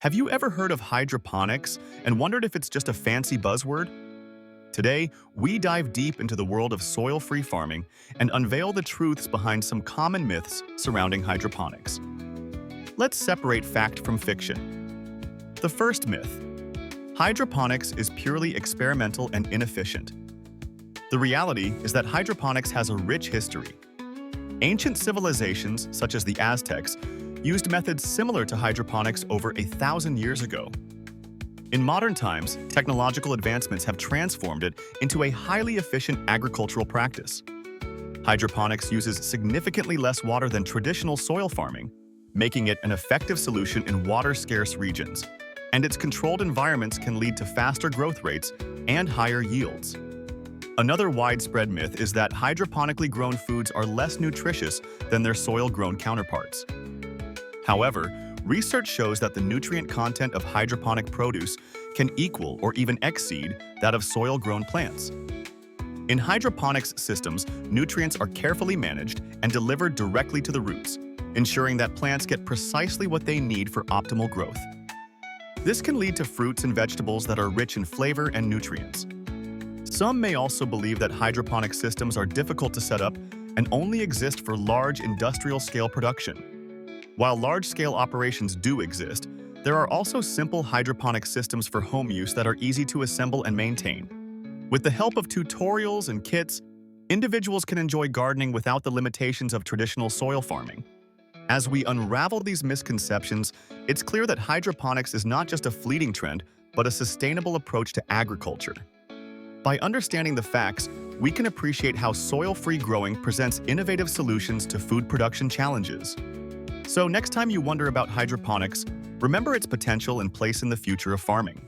Have you ever heard of hydroponics and wondered if it's just a fancy buzzword? Today, we dive deep into the world of soil-free farming and unveil the truths behind some common myths surrounding hydroponics. Let's separate fact from fiction. The first myth: hydroponics is purely experimental and inefficient. The reality is that hydroponics has a rich history. Ancient civilizations, such as the Aztecs, used methods similar to hydroponics over 1,000 years ago. In modern times, technological advancements have transformed it into a highly efficient agricultural practice. Hydroponics uses significantly less water than traditional soil farming, making it an effective solution in water-scarce regions, and its controlled environments can lead to faster growth rates and higher yields. Another widespread myth is that hydroponically grown foods are less nutritious than their soil-grown counterparts. However, research shows that the nutrient content of hydroponic produce can equal or even exceed that of soil-grown plants. In hydroponics systems, nutrients are carefully managed and delivered directly to the roots, ensuring that plants get precisely what they need for optimal growth. This can lead to fruits and vegetables that are rich in flavor and nutrients. Some may also believe that hydroponic systems are difficult to set up and only exist for large industrial-scale production. While large-scale operations do exist, there are also simple hydroponic systems for home use that are easy to assemble and maintain. With the help of tutorials and kits, individuals can enjoy gardening without the limitations of traditional soil farming. As we unravel these misconceptions, it's clear that hydroponics is not just a fleeting trend, but a sustainable approach to agriculture. By understanding the facts, we can appreciate how soil-free growing presents innovative solutions to food production challenges. So next time you wonder about hydroponics, remember its potential and place in the future of farming.